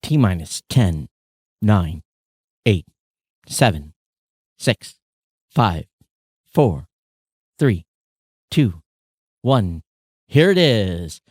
T minus 10, 9, 8, 7, 6, 5, 4, 3, 2, 1. Here it is.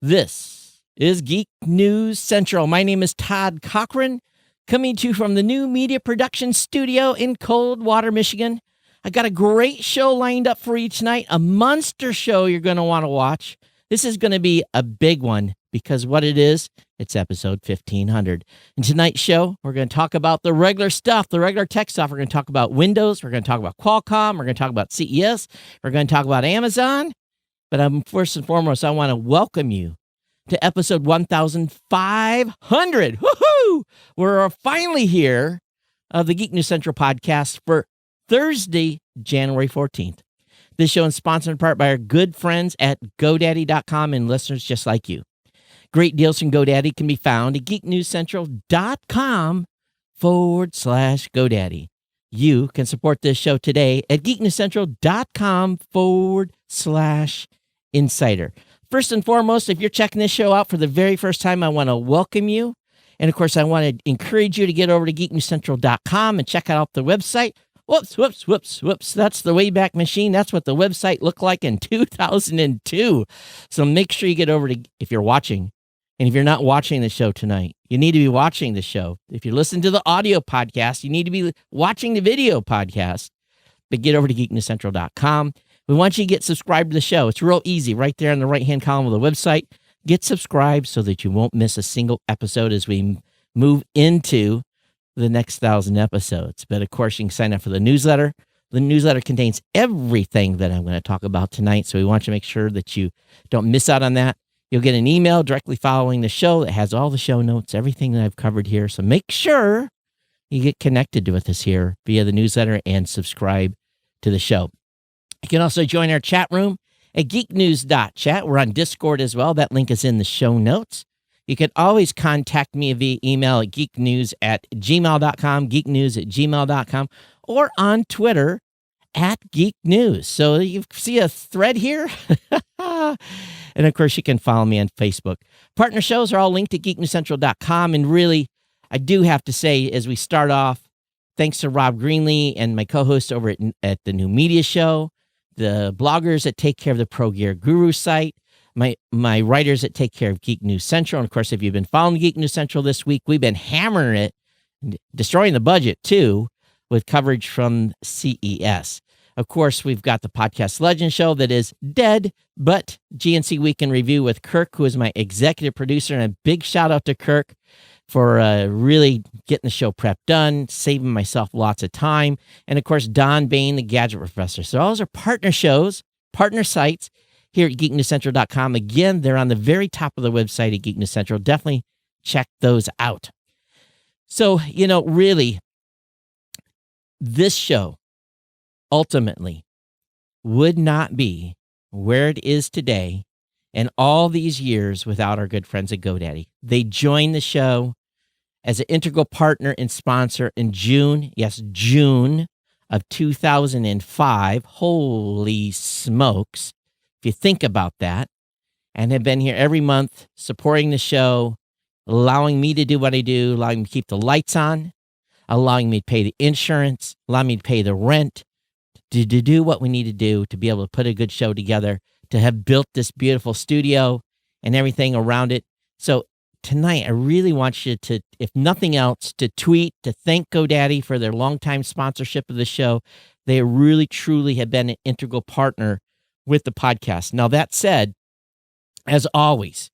This is Geek News Central. My name is Todd Cochran, coming to you from the New Media Production Studio in Coldwater, Michigan. I got a great show lined up for you tonight, a monster show you're going to want to watch. This is going to be a big one because what it is, it's episode 1500. In tonight's show, we're going to talk about the regular stuff, the regular tech stuff. We're going to talk about Windows. We're going to talk about Qualcomm. We're going to talk about CES. We're going to talk about Amazon. But first and foremost, I want to welcome you to episode 1500. Woohoo! We're finally here of the Geek News Central podcast for Thursday, January 14th. This show is sponsored in part by our good friends at GoDaddy.com and listeners just like you. Great deals from GoDaddy can be found at geeknewscentral.com/GoDaddy. You can support this show today at geeknewscentral.com/insider. First and foremost, if you're checking this show out for the very first time, I want to welcome you. And of course, I want to encourage you to get over to geeknewscentral.com and check out the website. Whoops. That's the Wayback Machine. That's what the website looked like in 2002. So make sure you get over to, if you're watching, and if you're not watching the show tonight, you need to be watching the show. If you're listening to the audio podcast, you need to be watching the video podcast. But get over to geeknewscentral.com. We want you to get subscribed to the show. It's real easy. Right there in the right-hand column of the website. Get subscribed so that you won't miss a single episode as we move into the next 1,000 episodes. But of course, you can sign up for the newsletter. The newsletter contains everything that I'm going to talk about tonight, so we want you to make sure that you don't miss out on that. You'll get an email directly following the show that has all the show notes, everything that I've covered here. So make sure you get connected with us here via the newsletter and subscribe to the show. You can also join our chat room at geeknews.chat. We're on Discord as well. That link is in the show notes. You can always contact me via email at geeknews@gmail.com, geeknews@gmail.com, or on Twitter at geeknews. So you see a thread here? And of course, you can follow me on Facebook. Partner shows are all linked at geeknewscentral.com. And really, I do have to say, as we start off, thanks to Rob Greenlee and my co-host over at the New Media Show, the bloggers that take care of the Pro Gear Guru site, my writers that take care of Geek News Central. And of course, if you've been following Geek News Central this week, we've been hammering it, destroying the budget too, with coverage from CES. Of course, we've got the Podcast Legend Show that is dead, but GNC Week in Review with Kirk, who is my executive producer. And a big shout out to Kirk for really getting the show prep done, saving myself lots of time. And of course, Don Bain, the Gadget Professor. So those are partner shows, partner sites here at geeknewscentral.com. Again, they're on the very top of the website at Geek News Central. Definitely check those out. So, really, this show ultimately would not be where it is today and all these years without our good friends at GoDaddy. They joined the show as an integral partner and sponsor in June of 2005. Holy smokes, if you think about that, and have been here every month supporting the show, allowing me to do what I do, allowing me to keep the lights on, allowing me to pay the insurance, allowing me to pay the rent, to do what we need to do to be able to put a good show together, to have built this beautiful studio and everything around it. So tonight, I really want you to, if nothing else, to tweet, to thank GoDaddy for their longtime sponsorship of the show. They really, truly have been an integral partner with the podcast. Now, that said, as always,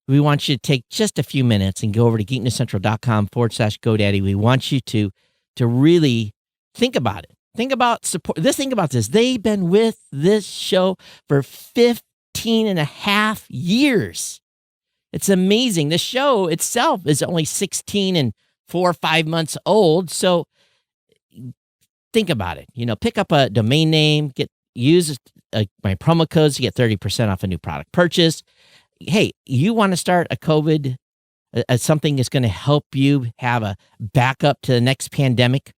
we want you to take just a few minutes and go over to geeknewscentral.com/GoDaddy. We want you to really think about it. Think about support. Think about this. They've been with this show for 15 and a half years. It's amazing. The show itself is only 16 and 4 or 5 months old. So think about it. Pick up a domain name, use my promo codes to get 30% off a new product purchase. Hey, you want to start a COVID, something that's going to help you have a backup to the next pandemic?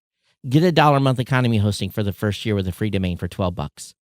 Get a $1 a month economy hosting for the first year with a free domain for $12.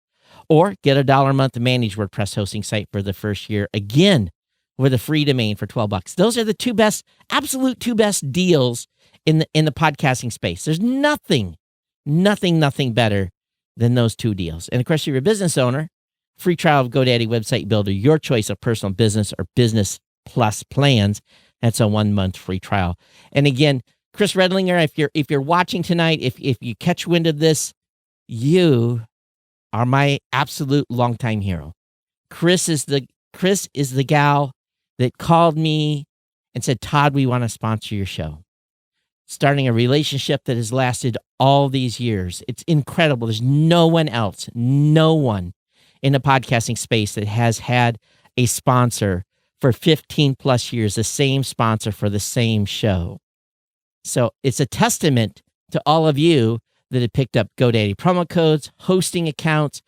Or get a $1 a month managed WordPress hosting site for the first year, again, with a free domain for $12. Those are the absolute two best deals in the podcasting space. There's nothing better than those two deals. And of course, if you're a business owner, free trial of GoDaddy Website Builder, your choice of personal business or business plus plans. That's a 1-month free trial. And again, Chris Redlinger, if you're watching tonight, if you catch wind of this, you are my absolute longtime hero. Chris is the gal that called me and said, Todd, we want to sponsor your show. Starting a relationship that has lasted all these years. It's incredible. There's no one in the podcasting space that has had a sponsor for 15 plus years, the same sponsor for the same show. So it's a testament to all of you that have picked up GoDaddy promo codes, hosting accounts,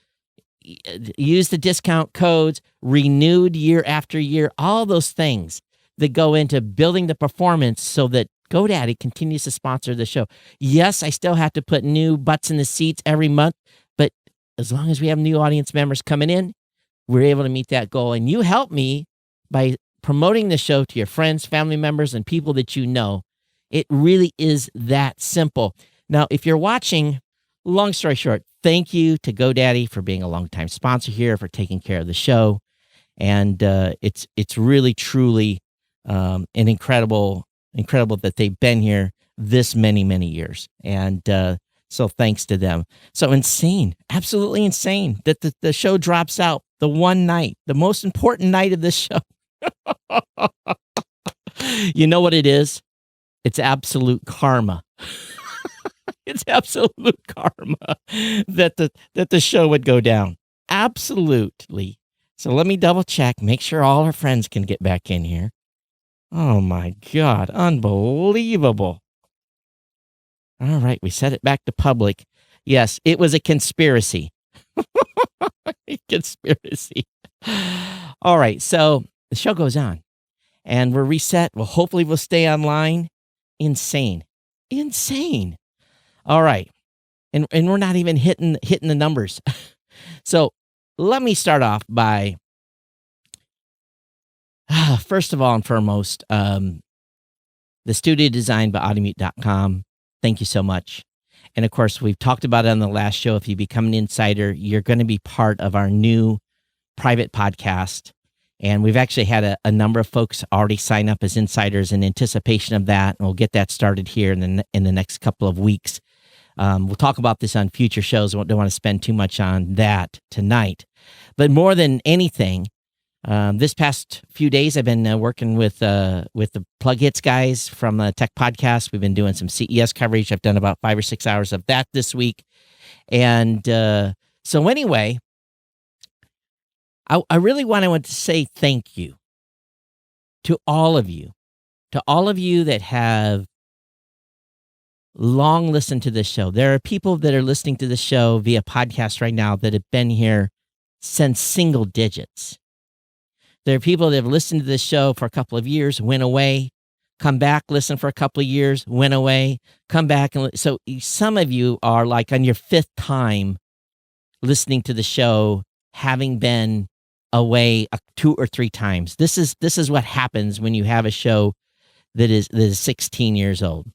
use the discount codes, renewed year after year, all those things that go into building the performance so that GoDaddy continues to sponsor the show. Yes, I still have to put new butts in the seats every month, but as long as we have new audience members coming in, we're able to meet that goal. And you help me by promoting the show to your friends, family members, and people that you know. It really is that simple. Now, if you're watching, long story short, thank you to GoDaddy for being a longtime sponsor here, for taking care of the show. And it's really, truly an incredible that they've been here this many, many years. And so thanks to them. So insane, absolutely insane that the show drops out the one night, the most important night of this show. You know what it is? It's absolute karma. It's absolute karma that the show would go down. Absolutely. So let me double check, make sure all our friends can get back in here. Oh my God, unbelievable. All right, we set it back to public. Yes, it was a conspiracy. Conspiracy. All right, so the show goes on and we're reset. Well, hopefully we'll stay online. Insane. All right. And we're not even hitting the numbers. So let me start off by, first of all and foremost, the studio design by Audimute.com. Thank you so much. And of course, we've talked about it on the last show. If you become an insider, you're going to be part of our new private podcast. And we've actually had a number of folks already sign up as insiders in anticipation of that. And we'll get that started here in the next couple of weeks. We'll talk about this on future shows. I don't want to spend too much on that tonight. But more than anything, this past few days, I've been working with the Plug Hits guys from the Tech Podcast. We've been doing some CES coverage. I've done about 5 or 6 hours of that this week. And so anyway, I really want to say thank you to all of you that have long listened to this show. There are people that are listening to the show via podcast right now that have been here since single digits. There are people that have listened to this show for a couple of years, went away, come back, listen for a couple of years, went away, come back. And so some of you are like on your 5th time listening to the show, having been away 2 or 3 times. This is what happens when you have a show that is 16 years old.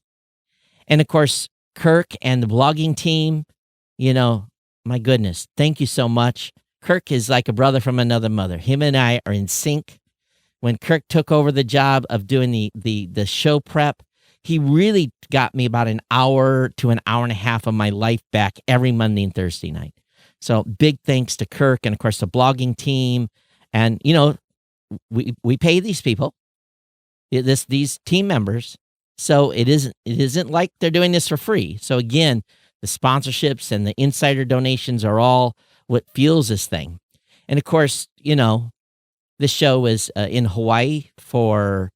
And of course, Kirk and the blogging team, my goodness, thank you so much. Kirk is like a brother from another mother. Him and I are in sync. When Kirk took over the job of doing the show prep, he really got me about an hour to an hour and a half of my life back every Monday and Thursday night. So big thanks to Kirk and, of course, the blogging team. And, we pay these people, these team members. So it isn't like they're doing this for free. So again, the sponsorships and the insider donations are all what fuels this thing. And of course, this show was in Hawaii for,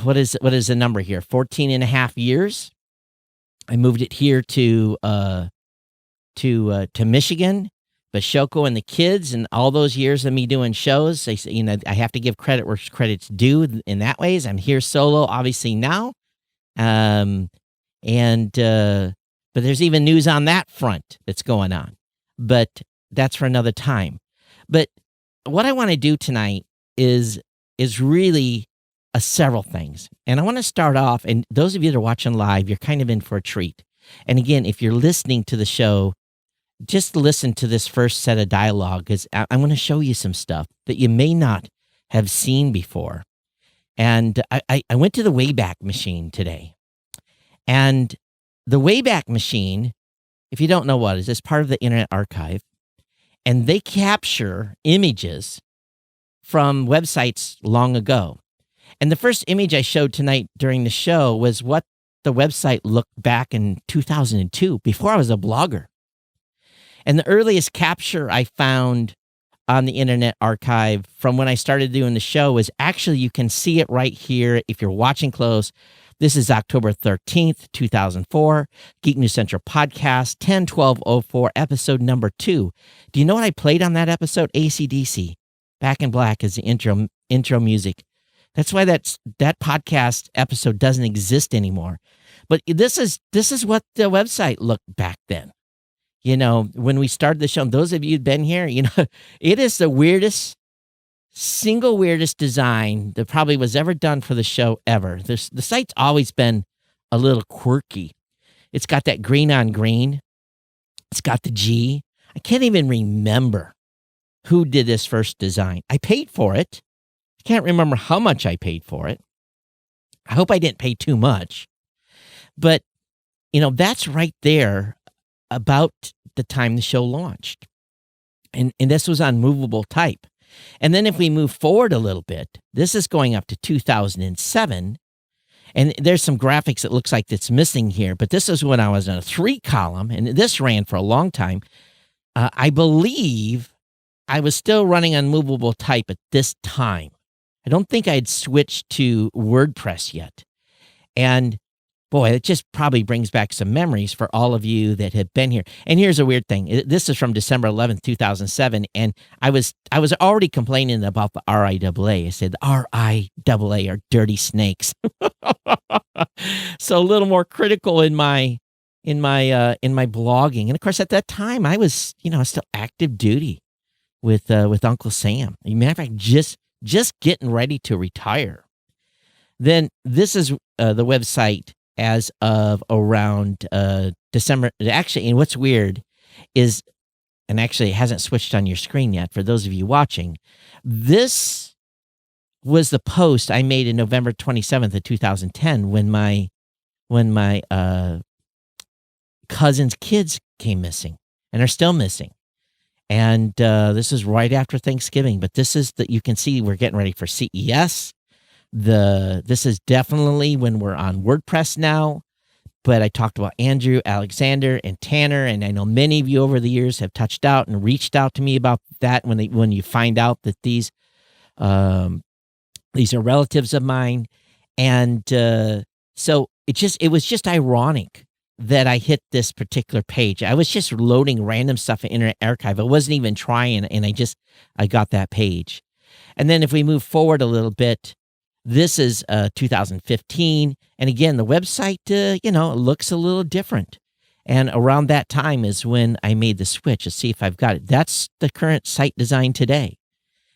what is the number here? 14 and a half years. I moved it here to Michigan, but Shoko and the kids and all those years of me doing shows, I have to give credit where credit's due in that ways. I'm here solo, obviously now. But there's even news on that front that's going on, but that's for another time. But what I want to do tonight is really several things. And I want to start off, and those of you that are watching live, you're kind of in for a treat. And again, if you're listening to the show, just listen to this first set of dialogue, because I'm going to show you some stuff that you may not have seen before. And I went to the Wayback Machine today. And the Wayback Machine, if you don't know what it is, it's part of the Internet Archive. And they capture images from websites long ago. And the first image I showed tonight during the show was what the website looked back in 2002, before I was a blogger. And the earliest capture I found on the Internet Archive from when I started doing the show was actually, you can see it right here if you're watching close. This is October 13th, 2004, Geek News Central Podcast, 10/12/04, episode number 2. Do you know what I played on that episode? AC/DC, Back in Black is the intro music. That's why that podcast episode doesn't exist anymore. But this is what the website looked back then. You know, when we started the show, and those of you who've been here, you know, it is the single weirdest design that probably was ever done for the show ever. The site's always been a little quirky. It's got that green on green. It's got the G. I can't even remember who did this first design. I paid for it. I can't remember how much I paid for it. I hope I didn't pay too much. But, you know, that's right there about the time the show launched. And this was on movable type. And then if we move forward a little bit, this is going up to 2007. And there's some graphics it looks like that's missing here. But this is when I was on a 3-column, and this ran for a long time. I believe I was still running on movable type at this time. I don't think I had switched to WordPress yet. And boy, it just probably brings back some memories for all of you that have been here. And here's a weird thing. This is from December 11th, 2007. And I was already complaining about the RIAA. I said the RIAA are dirty snakes. So a little more critical in my blogging. And of course, at that time, I was, still active duty with Uncle Sam. As a matter of fact, just getting ready to retire. Then this is the website as of around December. Actually, and what's weird is, and actually it hasn't switched on your screen yet for those of you watching, this was the post I made in November 27th of 2010 when my cousin's kids came missing and are still missing. And this is right after Thanksgiving, but this is you can see we're getting ready for CES. This is definitely when we're on WordPress now, but I talked about Andrew, Alexander, and Tanner, and I know many of you over the years have touched out and reached out to me about that when you find out that these are relatives of mine. And so it was just ironic that I hit this particular page. I was just loading random stuff in Internet Archive. I wasn't even trying, and I got that page. And then if we move forward a little bit, this is 2015. And again, the website, looks a little different. And around that time is when I made the switch. Let's see if I've got it. That's the current site design today.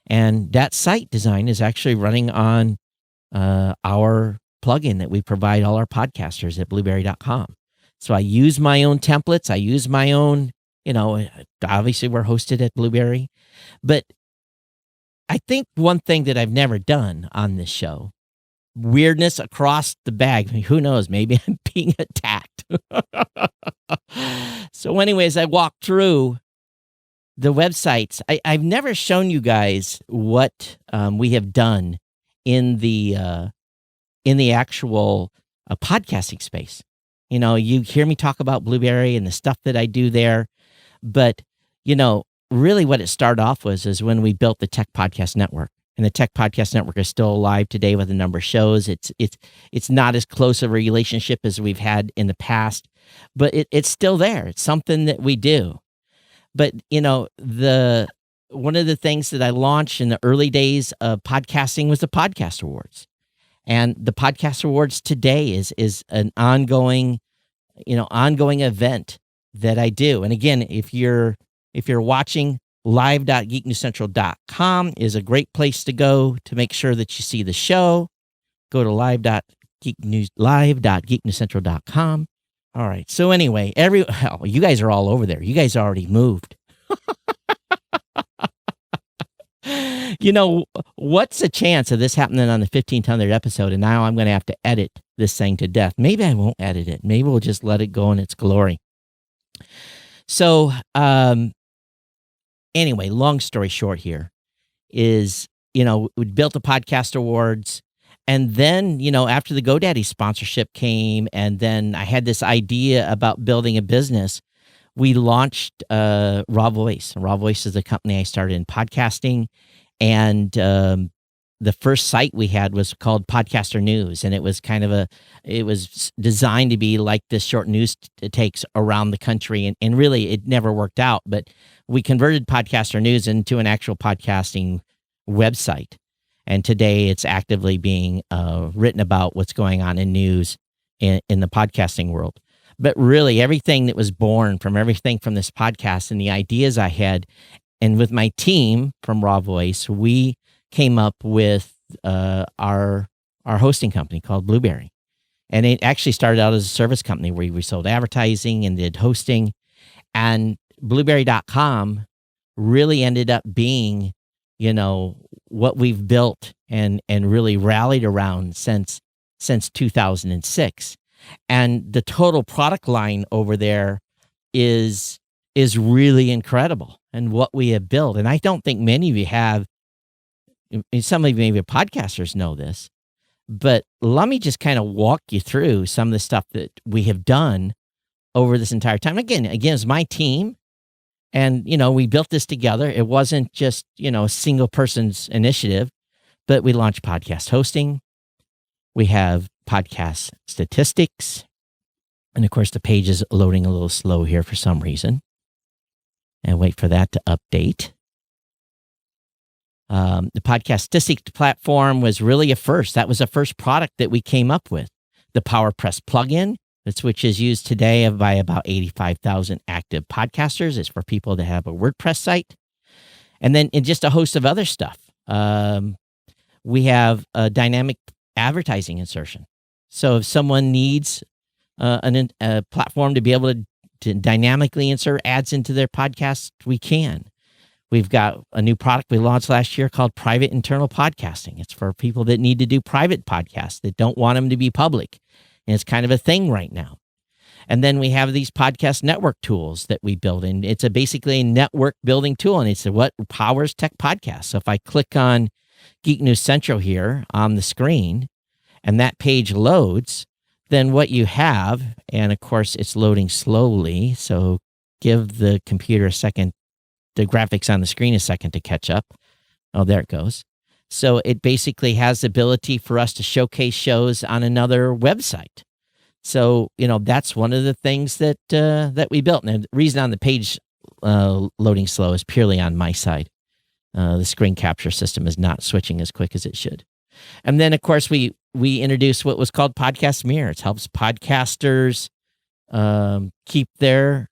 And that site design is actually running on our plugin that we provide all our podcasters at blueberry.com. So I use my own templates. I use my own, obviously we're hosted at Blueberry. But I think one thing that I've never done on this show, weirdness across the bag. I mean, who knows? Maybe I'm being attacked. So anyways, I walked through the websites. I've never shown you guys what we have done in the actual podcasting space. You hear me talk about Blueberry and the stuff that I do there, but, really what it started off is when we built the Tech Podcast Network. And the Tech Podcast Network is still alive today with a number of shows. It's not as close of a relationship as we've had in the past, but it's still there. It's something that we do. But, one of the things that I launched in the early days of podcasting was the Podcast Awards. And the Podcast Awards today is an ongoing event that I do. And again, if you're watching live.geeknewscentral.com is a great place to go to make sure that you see the show. Go to live.geeknewscentral.com. All right. So anyway, you guys are all over there. You guys already moved. What's the chance of this happening on the 1500th episode? And now I'm going to have to edit this thing to death. Maybe I won't edit it. Maybe we'll just let it go in its glory. So, anyway, long story short here is, we built the Podcast Awards. And then, after the GoDaddy sponsorship came, and then I had this idea about building a business, we launched Raw Voice. Raw Voice is a company I started in podcasting. And the first site we had was called Podcaster News. And it was it was designed to be like this short news takes around the country. And really, it never worked out. But we converted Podcaster News into an actual podcasting website. And today it's actively being written about what's going on in news in the podcasting world. But really, everything that was born from this podcast and the ideas I had, and with my team from Raw Voice, we came up with our hosting company called Blueberry. And it actually started out as a service company where we sold advertising and did hosting. And Blueberry.com really ended up being, what we've built and really rallied around since 2006. And the total product line over there is really incredible, and what we have built. And I don't think many of you have, some of you maybe podcasters know this, but let me just kind of walk you through some of the stuff that we have done over this entire time. Again, it's my team. And, we built this together. It wasn't just, a single person's initiative, but we launched podcast hosting. We have podcast statistics. And of course, the page is loading a little slow here for some reason. And wait for that to update. The podcast statistics platform was really a first. That was the first product that we came up with. The PowerPress plugin, which is used today by about 85,000 active podcasters. It's for people that have a WordPress site. And then in just a host of other stuff. We have a dynamic advertising insertion. So if someone needs a platform to be able to dynamically insert ads into their podcast, we can. We've got a new product we launched last year called Private Internal Podcasting. It's for people that need to do private podcasts that don't want them to be public. And it's kind of a thing right now. And then we have these podcast network tools that we build in. It's basically a network building tool, and it's what powers tech podcasts. So if I click on Geek News Central here on the screen, and that page loads, then what you have, and of course it's loading slowly, so give the computer a second, the graphics on the screen a second to catch up. Oh, there it goes. So it basically has the ability for us to showcase shows on another website. So, that's one of the things that we built. And the reason on the page loading slow is purely on my side. The screen capture system is not switching as quick as it should. And then, of course, we introduced what was called Podcast Mirror. It helps podcasters keep their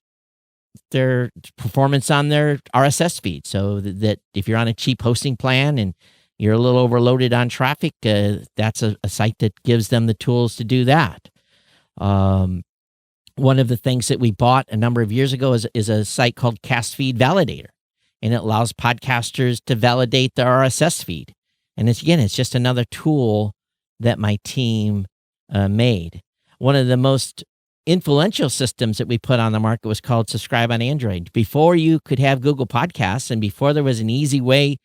performance on their RSS feed, so that if you're on a cheap hosting plan and you're a little overloaded on traffic, that's a site that gives them the tools to do that. One of the things that we bought a number of years ago is a site called Cast Feed Validator, and it allows podcasters to validate their RSS feed. And it's just another tool that my team made. One of the most influential systems that we put on the market was called Subscribe on Android. Before you could have Google Podcasts, and before there was an easy way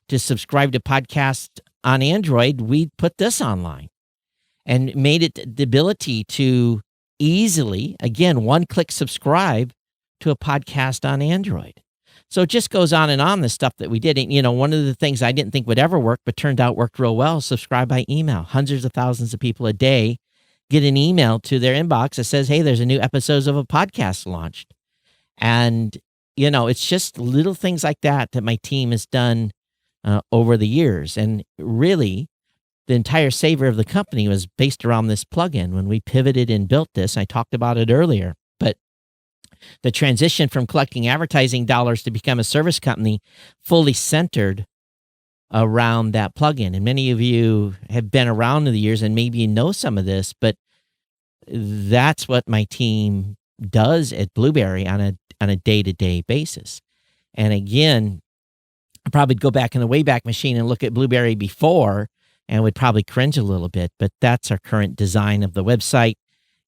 to subscribe to podcasts on Android, we put this online and made it the ability to easily, again, one-click subscribe to a podcast on Android. So it just goes on and on, the stuff that we did. And, one of the things I didn't think would ever work, but turned out worked real well, subscribe by email. Hundreds of thousands of people a day get an email to their inbox that says, hey, there's a new episode of a podcast launched. And, it's just little things like that my team has done over the years. And really, the entire savor of the company was based around this plugin. When we pivoted and built this, I talked about it earlier, but the transition from collecting advertising dollars to become a service company fully centered around that plugin. And many of you have been around in the years and maybe you know some of this, but that's what my team does at Blueberry on a day-to-day basis. And again, I'd probably go back in the Wayback Machine and look at Blueberry before and would probably cringe a little bit, but that's our current design of the website.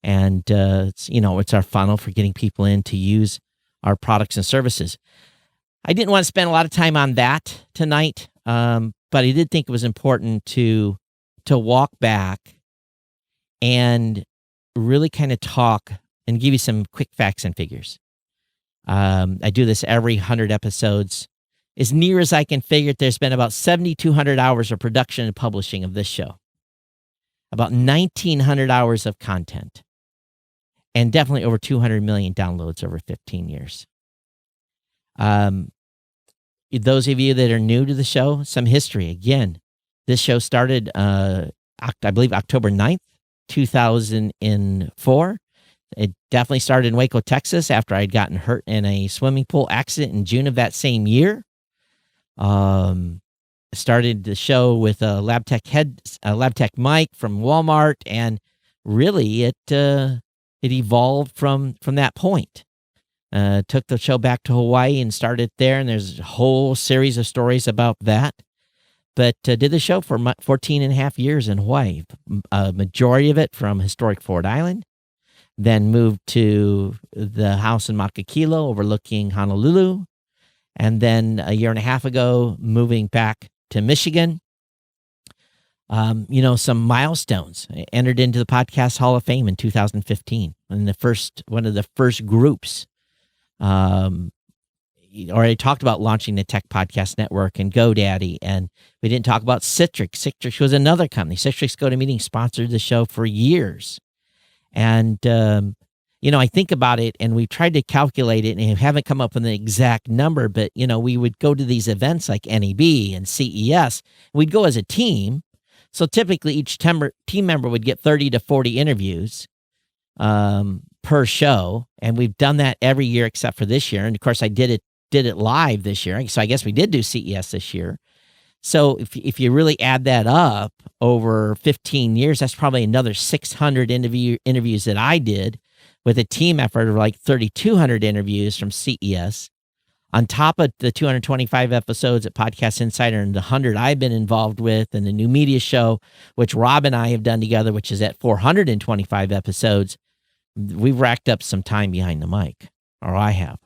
And, it's our funnel for getting people in to use our products and services. I didn't want to spend a lot of time on that tonight, but I did think it was important to walk back and really kind of talk and give you some quick facts and figures. I do this every 100 episodes. As near as I can figure it, there's been about 7,200 hours of production and publishing of this show, about 1,900 hours of content, and definitely over 200 million downloads over 15 years. Those of you that are new to the show, some history. Again, this show started, I believe, October 9th, 2004. It definitely started in Waco, Texas, after I'd gotten hurt in a swimming pool accident in June of that same year. Started the show with a LabTech mic from Walmart, and really it evolved from that point. Took the show back to Hawaii and started there, and there's a whole series of stories about that. But did the show for 14 and a half years in Hawaii, a majority of it from historic Ford Island, then moved to the house in Makakilo overlooking Honolulu, and then a year and a half ago, moving back to Michigan. Some milestones. I entered into the Podcast Hall of Fame in 2015, and one of the first groups. Already talked about launching the Tech Podcast Network and GoDaddy, and we didn't talk about Citrix. Citrix was another company. Citrix GoToMeeting sponsored the show for years. And, I think about it, and we tried to calculate it, and haven't come up with an exact number, but, we would go to these events like NAB and CES. We'd go as a team. So typically each team member would get 30 to 40 interviews per show, and we've done that every year except for this year. And, of course, I did it live this year, so I guess we did do CES this year. So if you really add that up over 15 years, that's probably another 600 interviews that I did with a team effort of like 3,200 interviews from CES, on top of the 225 episodes at Podcast Insider and the 100 I've been involved with, and the New Media Show, which Rob and I have done together, which is at 425 episodes. We've racked up some time behind the mic, or I have.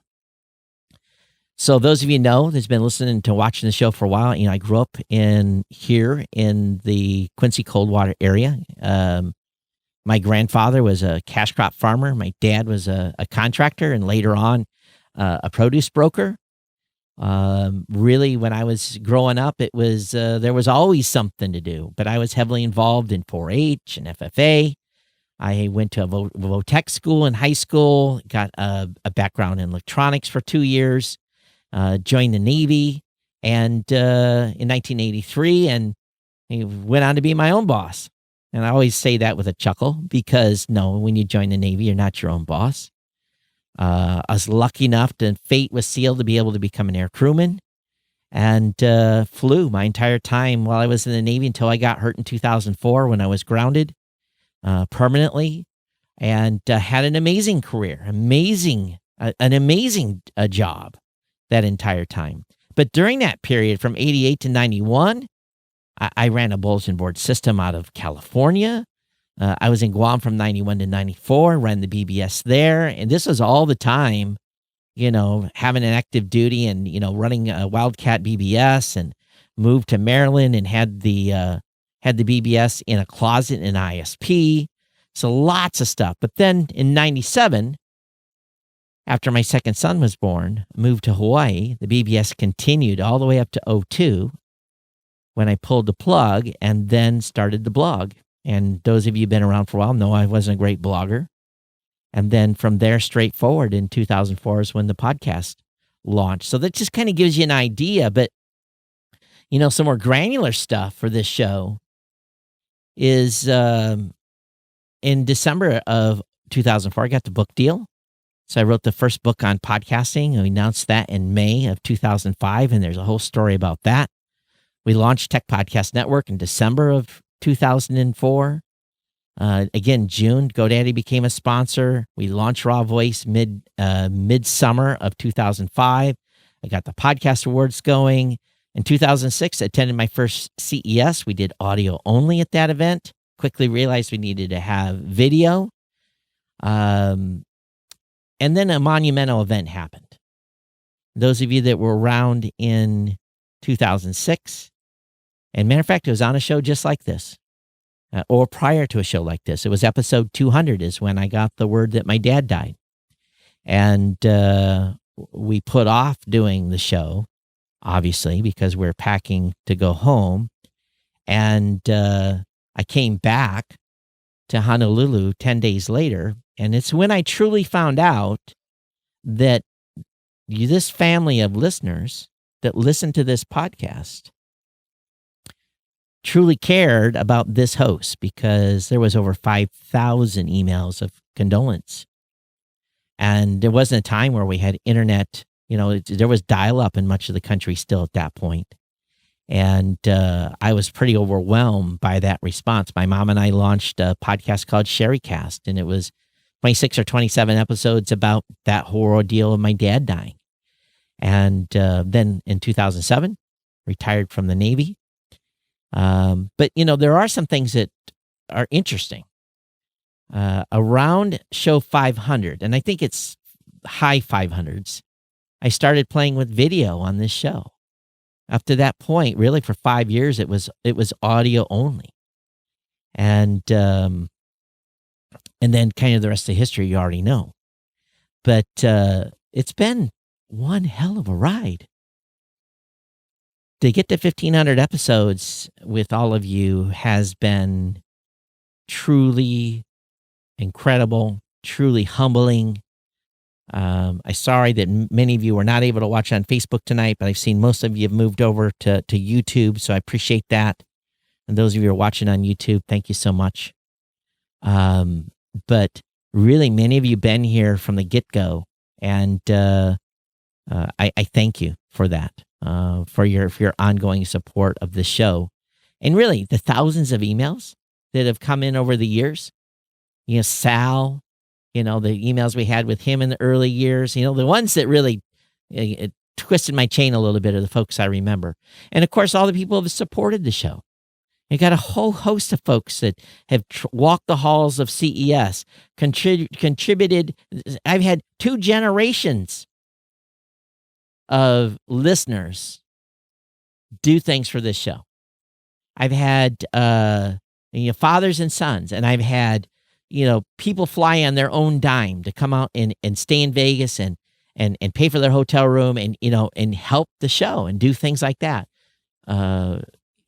So those of you that's been listening to watching the show for a while, I grew up here in the Quincy Coldwater area. My grandfather was a cash crop farmer. My dad was a contractor, and later on a produce broker. Really, when I was growing up, it was there was always something to do. But I was heavily involved in 4-H and FFA. I went to a Votech school in high school. Got a background in electronics for 2 years. Joined the Navy, and in 1983, and he went on to be my own boss. And I always say that with a chuckle, because when you join the Navy, you're not your own boss. I was lucky enough fate was sealed to be able to become an air crewman, and flew my entire time while I was in the Navy until I got hurt in 2004 when I was grounded permanently, and had an amazing career, an amazing job that entire time. But during that period from 88 to 91, I ran a bulletin board system out of California. I was in Guam from 91 to 94, ran the BBS there. And this was all the time, having an active duty and, running a Wildcat BBS, and moved to Maryland and had the BBS in a closet in ISP. So lots of stuff. But then in 97, after my second son was born, moved to Hawaii, the BBS continued all the way up to 2002 when I pulled the plug and then started the blog. And those of you who've been around for a while know I wasn't a great blogger. And then from there straight forward in 2004 is when the podcast launched. So that just kind of gives you an idea. But, some more granular stuff for this show is in December of 2004, I got the book deal. So I wrote the first book on podcasting, and we announced that in May of 2005, and there's a whole story about that. We launched Tech Podcast Network in December of 2004. Again, June, GoDaddy became a sponsor. We launched Raw Voice mid-summer of 2005. I got the podcast awards going. In 2006, I attended my first CES. We did audio only at that event. Quickly realized we needed to have video. And then a monumental event happened. Those of you that were around in 2006, and matter of fact, it was on a show just like this, or prior to a show like this. It was episode 200 is when I got the word that my dad died. And we put off doing the show, obviously, because we're packing to go home. And I came back to Honolulu 10 days later. And it's when I truly found out that this family of listeners that listen to this podcast truly cared about this host, because there was over 5,000 emails of condolence. And there wasn't a time where we had internet, there was dial-up in much of the country still at that point. And I was pretty overwhelmed by that response. My mom and I launched a podcast called Sherrycast, and it was 26 or 27 episodes about that horror ordeal of my dad dying. And then in 2007, retired from the Navy. But, there are some things that are interesting. Around show 500, and I think it's high 500s, I started playing with video on this show. Up to that point, really for 5 years, it was audio only. And then kind of the rest of history you already know. But it's been one hell of a ride. To get to 1,500 episodes with all of you has been truly incredible, truly humbling. I'm sorry that many of you were not able to watch on Facebook tonight, but I've seen most of you have moved over to YouTube, so I appreciate that. And those of you who are watching on YouTube, thank you so much. But really, many of you been here from the get-go, and I thank you for that, for your ongoing support of the show. And really, the thousands of emails that have come in over the years. Sal, the emails we had with him in the early years, the ones that really twisted my chain a little bit are the folks I remember. And of course, all the people who have supported the show. You got a whole host of folks that have walked the halls of CES, contributed. I've had 2 generations of listeners do things for this show. I've had fathers and sons, and I've had people fly on their own dime to come out and stay in Vegas and pay for their hotel room and help the show and do things like that.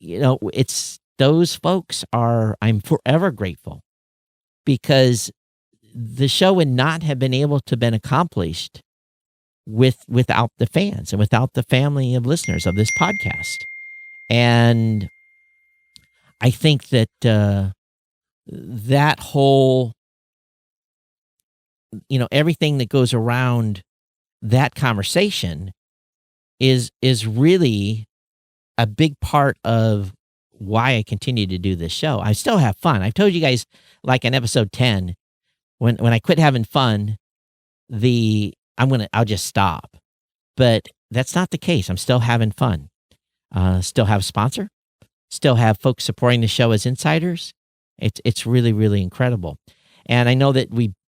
It's those folks I'm forever grateful, because the show would not have been able to been accomplished without the fans and without the family of listeners of this podcast. And I think that that whole, everything that goes around that conversation is really a big part of why I continue to do this show. I still have fun. I've told you guys, like in episode 10, when I quit having fun, I'll just stop. But that's not the case. I'm still having fun. Still have a sponsor. Still have folks supporting the show as insiders. It's really, really incredible. And I know that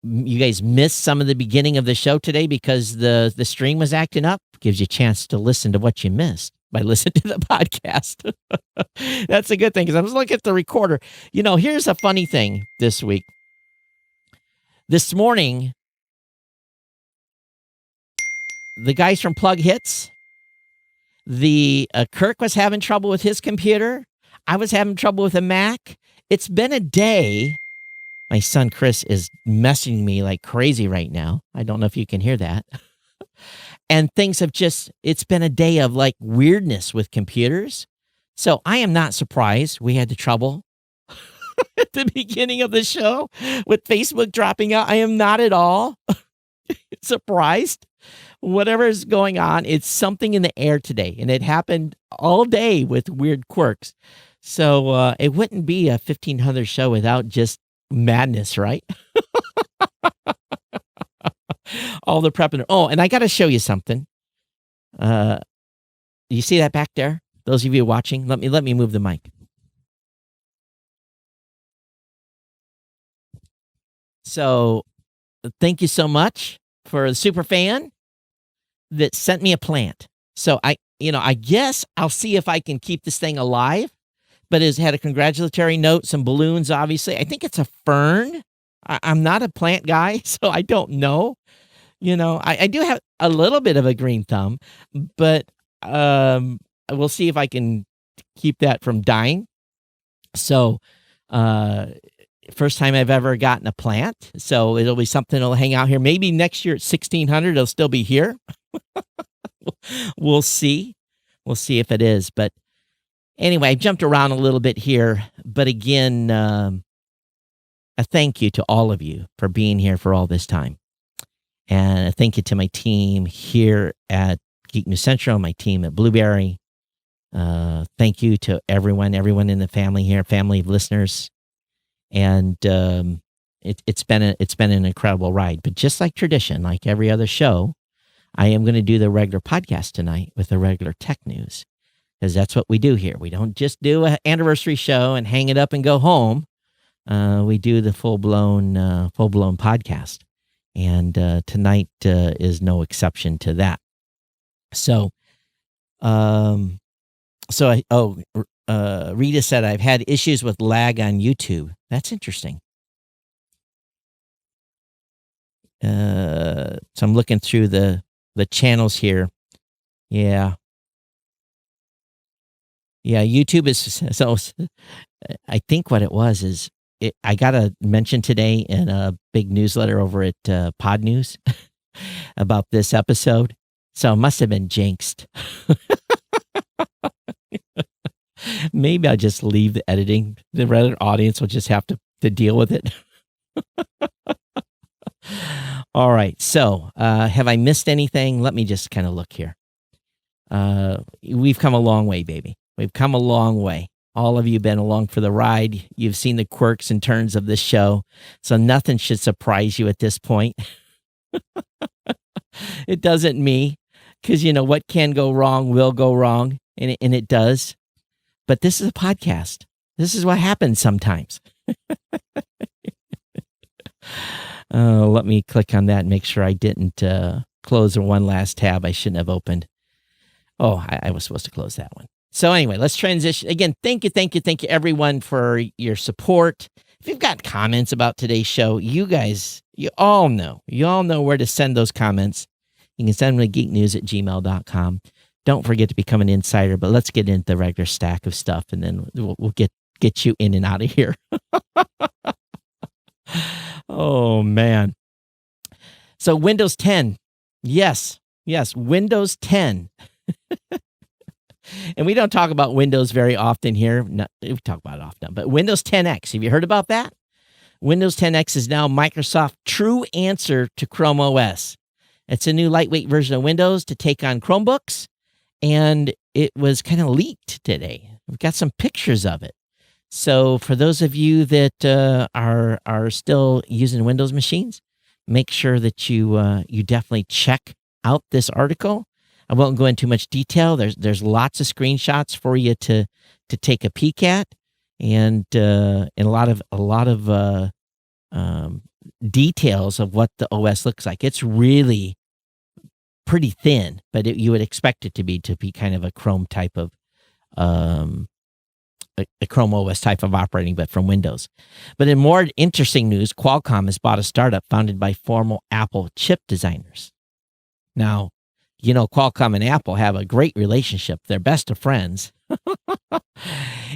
you guys missed some of the beginning of the show today because the stream was acting up. Gives you a chance to listen to what you missed by listening to the podcast. That's a good thing, because I was looking at the recorder. Here's a funny thing this week. This morning, the guys from Plug Hits, Kirk was having trouble with his computer. I was having trouble with a Mac. It's been a day. My son Chris is messaging me like crazy right now. I don't know if you can hear that. And things have it's been a day of like weirdness with computers. So I am not surprised we had the trouble at the beginning of the show with Facebook dropping out. I am not at all. Surprised? Whatever is going on, it's something in the air today, and it happened all day with weird quirks. So it wouldn't be a 1500 show without just madness, right? All the prep. Oh, and I got to show you something. You see that back there? Those of you watching, let me move the mic. So thank you so much for the super fan that sent me a plant. So I guess I'll see if I can keep this thing alive, but it's had a congratulatory note, some balloons, obviously. I think it's a fern. I'm not a plant guy, so I don't know. I do have a little bit of a green thumb, but we'll see if I can keep that from dying. So, first time I've ever gotten a plant, so it'll be something that'll hang out here. Maybe next year at 1600, it'll still be here. We'll see. We'll see if it is. But anyway, I jumped around a little bit here. But again, a thank you to all of you for being here for all this time. And a thank you to my team here at Geek News Central, my team at Blueberry. Thank you to everyone in the family here, family of listeners. And it's been an incredible ride. But just like tradition, like every other show, I am going to do the regular podcast tonight with the regular tech news, because that's what we do here. We don't just do an anniversary show and hang it up and go home. We do the full blown podcast, and tonight is no exception to that. So, Rita said I've had issues with lag on YouTube. That's interesting. So I'm looking through the channels here. Yeah, YouTube is, so I think what it was is I got a mention today in a big newsletter over at Pod News about this episode. So it must have been jinxed. Maybe I'll just leave the editing. The Reddit audience will just have to deal with it. All right. So have I missed anything? Let me just kind of look here. We've come a long way, baby. We've come a long way. All of you have been along for the ride. You've seen the quirks and turns of this show. So nothing should surprise you at this point. It doesn't me, because what can go wrong will go wrong, and it does. But this is a podcast. This is what happens sometimes. Let me click on that and make sure I didn't close one last tab I shouldn't have opened. Oh, I was supposed to close that one. So anyway, let's transition. Again, thank you everyone for your support. If you've got comments about today's show, you all know where to send those comments. You can send them to geeknews@gmail.com. Don't forget to become an insider, but let's get into the regular stack of stuff, and then we'll get you in and out of here. Oh, man. So Windows 10. Yes, Windows 10. And we don't talk about Windows very often here. No, we talk about it often, but Windows 10X. Have you heard about that? Windows 10X is now Microsoft's true answer to Chrome OS. It's a new lightweight version of Windows to take on Chromebooks, and it was kind of leaked today. We've got some pictures of it. So for those of you that are still using Windows machines, make sure that you definitely check out this article. I won't go into much detail. There's lots of screenshots for you to take a peek at, and a lot of details of what the OS looks like. It's really pretty thin, but you would expect it to be kind of a Chrome type of a Chrome OS type of operating, but from Windows. But in more interesting news, Qualcomm has bought a startup founded by former Apple chip designers. Now, Qualcomm and Apple have a great relationship. They're best of friends.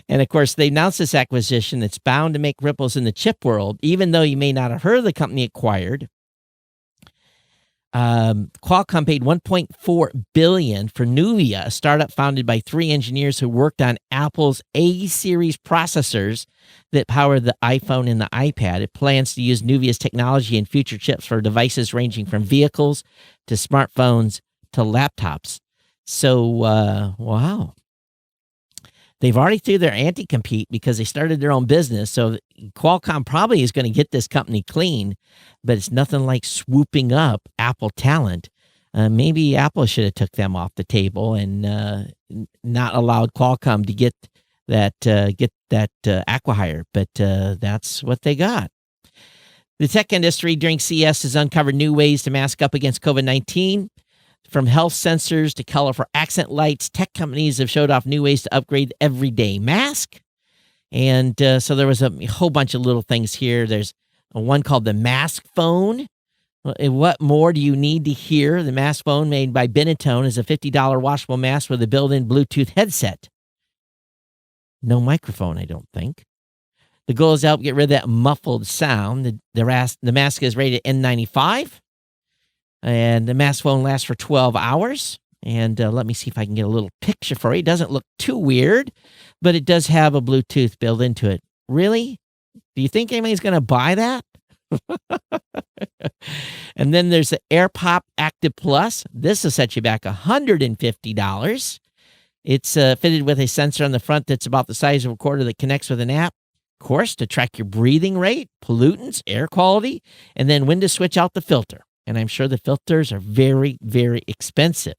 And of course, they announced this acquisition that's bound to make ripples in the chip world, even though you may not have heard of the company acquired. Qualcomm paid $1.4 billion for Nuvia, a startup founded by 3 engineers who worked on Apple's A-series processors that power the iPhone and the iPad. It plans to use Nuvia's technology and future chips for devices ranging from vehicles to smartphones to laptops. So, wow. They've already threw their anti-compete because they started their own business. So Qualcomm probably is going to get this company clean, but it's nothing like swooping up Apple talent. Maybe Apple should have took them off the table and not allowed Qualcomm to get that acquihire. But that's what they got. The tech industry during CES has uncovered new ways to mask up against COVID-19. From health sensors to colorful accent lights, tech companies have showed off new ways to upgrade the everyday mask. And so there was a whole bunch of little things here. There's one called the Mask Phone. What more do you need to hear? The Mask Phone, made by Benetton, is a $50 washable mask with a built-in Bluetooth headset. No microphone, I don't think. The goal is to help get rid of that muffled sound. The mask is rated N95. And the Mask Phone lasts for 12 hours. And let me see if I can get a little picture for you. It doesn't look too weird, but it does have a Bluetooth built into it. Really? Do you think anybody's going to buy that? And then there's the AirPop Active Plus. This will set you back $150. It's fitted with a sensor on the front that's about the size of a quarter that connects with an app. Of course, to track your breathing rate, pollutants, air quality, and then when to switch out the filter. And I'm sure the filters are very, very expensive.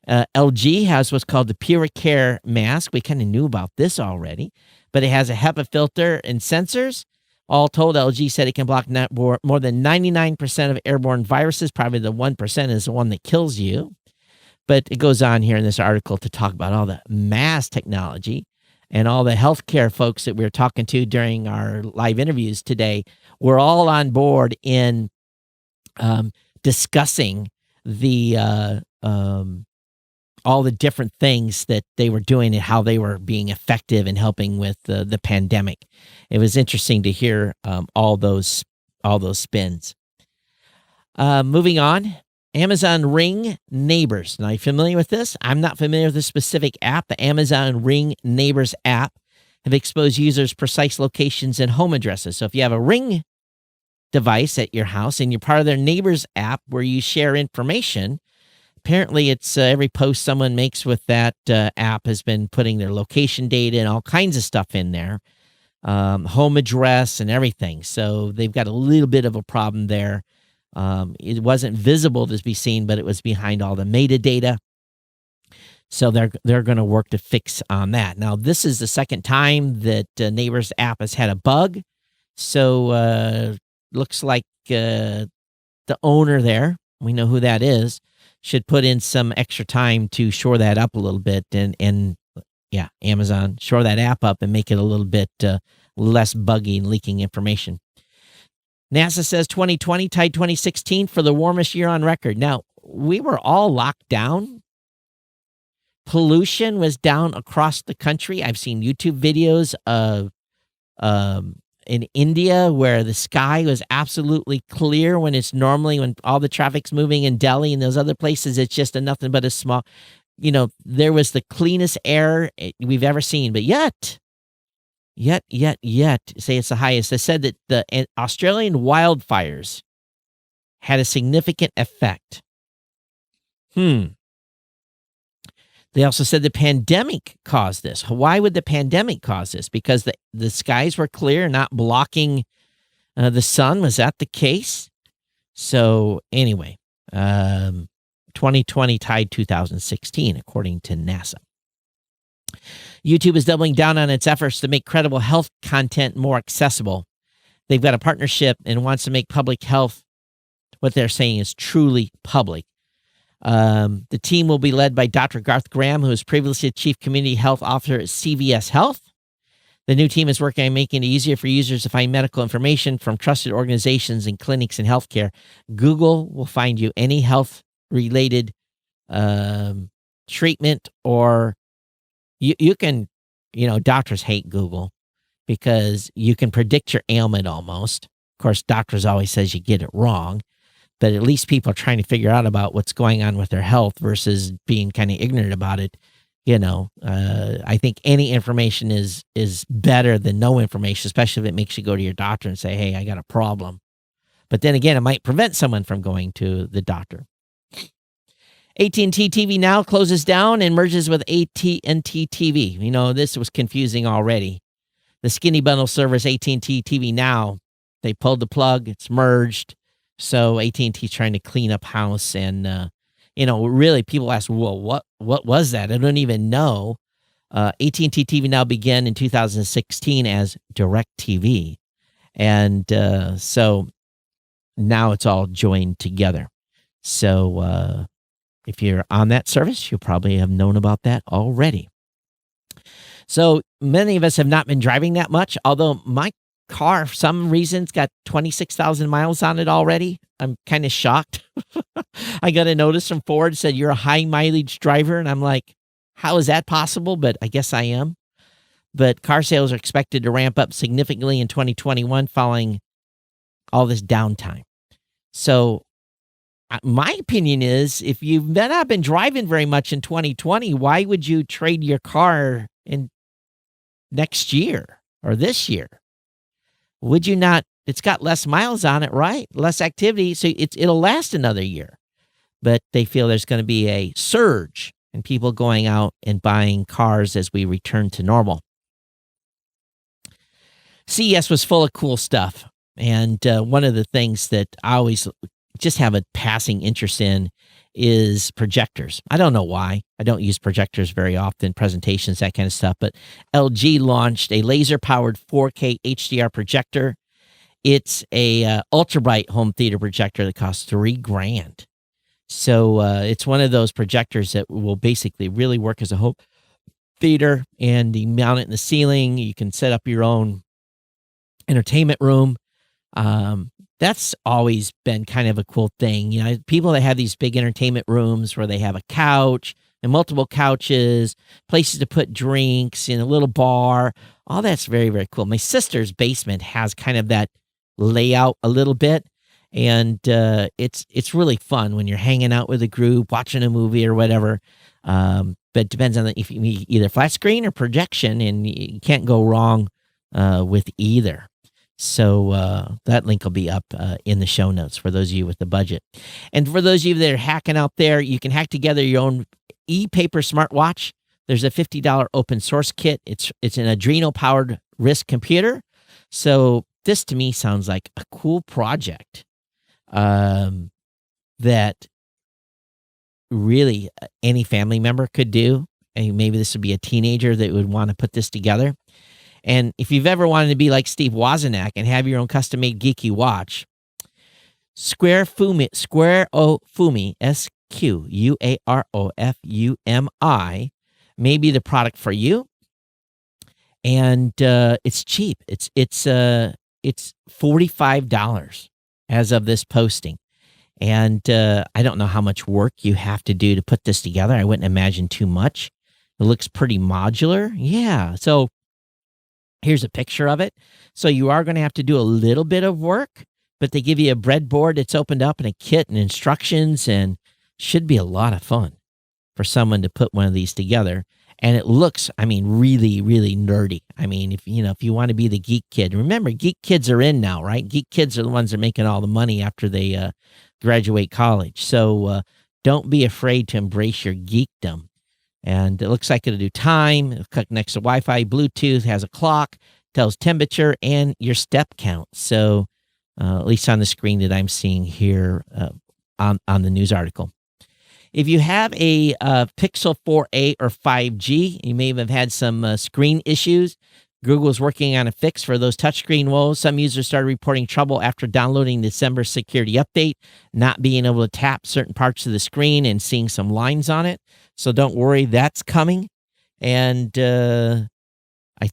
LG has what's called the PuraCare mask. We kind of knew about this already, but it has a HEPA filter and sensors. All told, LG said it can block more than 99% of airborne viruses. Probably the 1% is the one that kills you. But it goes on here in this article to talk about all the mask technology and all the healthcare folks that we were talking to during our live interviews today. We're all on board in discussing the all the different things that they were doing and how they were being effective in helping with the pandemic. It was interesting to hear all those spins. Moving on, Amazon Ring Neighbors. Now, are you familiar with this? I'm not familiar with this specific app. The Amazon Ring Neighbors app have exposed users' precise locations and home addresses. So if you have a Ring device at your house and you're part of their Neighbors app where you share information, apparently it's every post someone makes with that app has been putting their location data and all kinds of stuff in there, home address and everything. So they've got a little bit of a problem there. It wasn't visible to be seen, but it was behind all the metadata. So they're going to work to fix on that. Now, this is the second time that Neighbors app has had a bug. So looks like the owner there, we know who that is, should put in some extra time to shore that up a little bit. And yeah, Amazon, shore that app up and make it a little bit less buggy and leaking information. NASA says 2020 tied 2016 for the warmest year on record. Now, we were all locked down. Pollution was down across the country. I've seen YouTube videos of in India where the sky was absolutely clear when it's normally, when all the traffic's moving in Delhi and those other places, it's just nothing but a small, there was the cleanest air we've ever seen. But yet, say it's the highest. They said that the Australian wildfires had a significant effect. They also said the pandemic caused this. Why would the pandemic cause this? Because the skies were clear, not blocking the sun. Was that the case? So anyway, 2020 tied 2016, according to NASA. YouTube is doubling down on its efforts to make credible health content more accessible. They've got a partnership and wants to make public health, what they're saying is truly public. The team will be led by Dr. Garth Graham, who was previously Chief Community Health Officer at CVS Health. The new team is working on making it easier for users to find medical information from trusted organizations and clinics in healthcare. Google will find you any health-related treatment, or you can, doctors hate Google because you can predict your ailment almost. Of course, doctors always says you get it wrong. but at least people are trying to figure out about what's going on with their health versus being kind of ignorant about it. I think any information is better than no information, especially if it makes you go to your doctor and say, hey, I got a problem. But then again, it might prevent someone from going to the doctor. AT&T TV Now closes down and merges with AT&T TV. This was confusing already. The skinny bundle service AT&T TV Now, they pulled the plug. It's merged. So AT&T's trying to clean up house. And, really people ask, well, what was that? I don't even know. AT&T TV Now began in 2016 as DirecTV. And so now it's all joined together. So if you're on that service, you probably have known about that already. So many of us have not been driving that much, although my car, for some reason, it's got 26,000 miles on it already. I'm kind of shocked. I got a notice from Ford said you're a high mileage driver. And I'm like, how is that possible? But I guess I am. But car sales are expected to ramp up significantly in 2021 following all this downtime. So my opinion is if you've not been driving very much in 2020, why would you trade your car in next year or this year? Would you not? It's got less miles on it, right? Less activity. So it'll last another year. But they feel there's going to be a surge in people going out and buying cars as we return to normal. CES was full of cool stuff. And one of the things that I always just have a passing interest in is projectors. I don't know why. I don't use projectors very often, presentations, that kind of stuff. But LG launched a laser-powered 4K HDR projector. It's a ultra bright home theater projector that costs $3,000. So it's one of those projectors that will basically really work as a home theater, and you mount it in the ceiling. You can set up your own entertainment room. That's always been kind of a cool thing. People that have these big entertainment rooms where they have a couch and multiple couches, places to put drinks in a little bar, all that's very, very cool. My sister's basement has kind of that layout a little bit, and it's really fun when you're hanging out with a group, watching a movie or whatever. But it depends on if you need either flat screen or projection, and you can't go wrong with either. So that link will be up in the show notes for those of you with the budget. And for those of you that are hacking out there, you can hack together your own e-paper smartwatch. There's a $50 open source kit. It's an Adreno-powered RISC computer. So this to me sounds like a cool project that really any family member could do. And maybe this would be a teenager that would want to put this together. And if you've ever wanted to be like Steve Wozniak and have your own custom-made geeky watch, Square Ofumi, SQUAROFUMI, may be the product for you. And it's cheap. It's $45 as of this posting. And I don't know how much work you have to do to put this together. I wouldn't imagine too much. It looks pretty modular. Yeah. So here's a picture of it. So you are going to have to do a little bit of work, but they give you a breadboard that's opened up and a kit and instructions, and should be a lot of fun for someone to put one of these together. And it looks, really, really nerdy. If you want to be the geek kid, remember, geek kids are in now, right? Geek kids are the ones that are making all the money after they graduate college. So don't be afraid to embrace your geekdom. And it looks like it'll do time. It'll click next to Wi-Fi, Bluetooth, has a clock, tells temperature and your step count. So at least on the screen that I'm seeing here on the news article. If you have a Pixel 4a or 5G, you may have had some screen issues. Google's working on a fix for those touchscreen woes. Some users started reporting trouble after downloading the December security update, not being able to tap certain parts of the screen and seeing some lines on it. So don't worry, that's coming. And I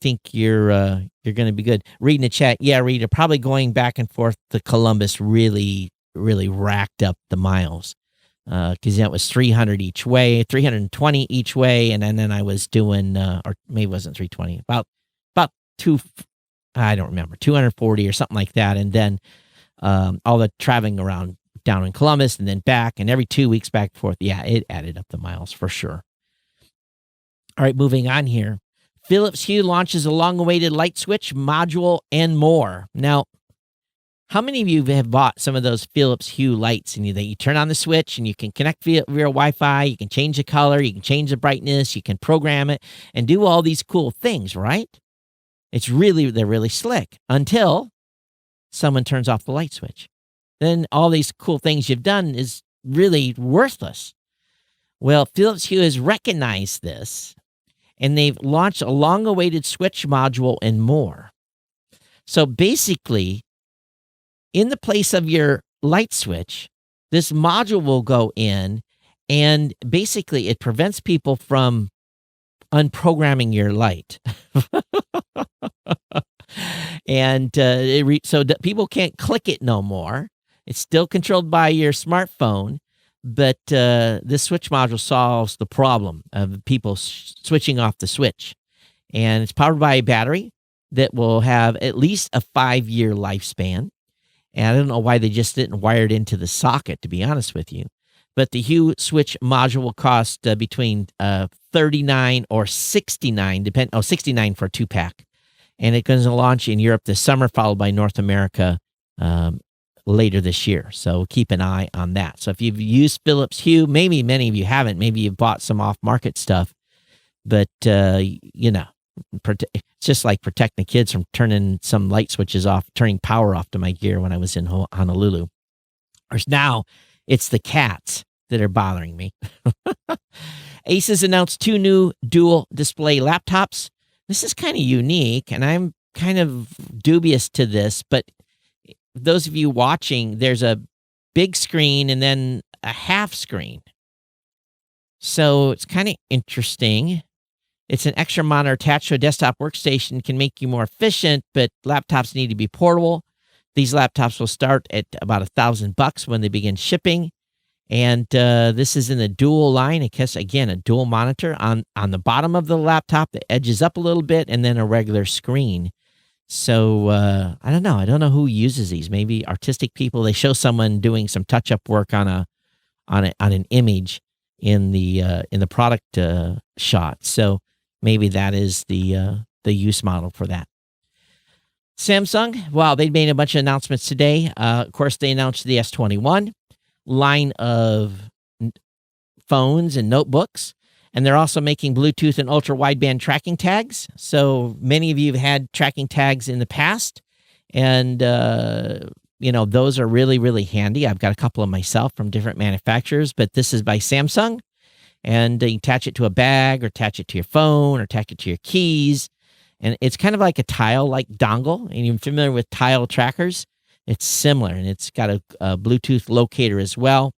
think you're going to be good. Reading the chat, yeah, Rita, probably going back and forth to Columbus really, really racked up the miles. Because it was 300 each way, 320 each way, and then I was doing, or maybe it wasn't 320, about I don't remember, 240 or something like that, and then all the traveling around down in Columbus and then back, and every 2 weeks back and forth. Yeah, it added up the miles for sure. All right, moving on here. Philips Hue launches a long-awaited light switch module and more. Now, how many of you have bought some of those Philips Hue lights and you turn on the switch and you can connect via Wi-Fi, you can change the color, you can change the brightness, you can program it and do all these cool things, right? They're really slick until someone turns off the light switch. Then all these cool things you've done is really worthless. Well, Philips Hue has recognized this, and they've launched a long-awaited switch module and more. So basically, in the place of your light switch, this module will go in, and basically it prevents people from unprogramming your light. And so that people can't click it no more. It's still controlled by your smartphone, but this switch module solves the problem of people switching off the switch. And it's powered by a battery that will have at least a 5-year lifespan. And I don't know why they just didn't wire it into the socket, to be honest with you. But the Hue switch module will cost between $39 or $69, $69 for a 2-pack. And it's going to launch in Europe this summer, followed by North America later this year. So keep an eye on that. So if you've used Philips Hue, maybe many of you haven't. Maybe you've bought some off-market stuff. But, it's just like protecting the kids from turning some light switches off, turning power off to my gear when I was in Honolulu. Whereas now, it's the cats that are bothering me. Asus announced 2 new dual display laptops. This is kind of unique, and I'm kind of dubious to this, but those of you watching, there's a big screen and then a half screen. So it's kind of interesting. It's an extra monitor attached to a desktop workstation, can make you more efficient, but laptops need to be portable. These laptops will start at about $1,000 when they begin shipping. And this is in the dual line. I guess, again, a dual monitor on the bottom of the laptop that edges up a little bit, and then a regular screen. So I don't know. I don't know who uses these. Maybe artistic people. They show someone doing some touch-up work on an image in the product shot. So maybe that is the use model for that. Samsung, wow, they made a bunch of announcements today. Of course, they announced the S21 line of phones and notebooks, and they're also making Bluetooth and ultra-wideband tracking tags. So many of you have had tracking tags in the past, and those are really, really handy. I've got a couple of myself from different manufacturers, but this is by Samsung, and you attach it to a bag or attach it to your phone or attach it to your keys. And it's kind of like a Tile-like dongle. And you're familiar with Tile trackers? It's similar, and it's got a Bluetooth locator as well.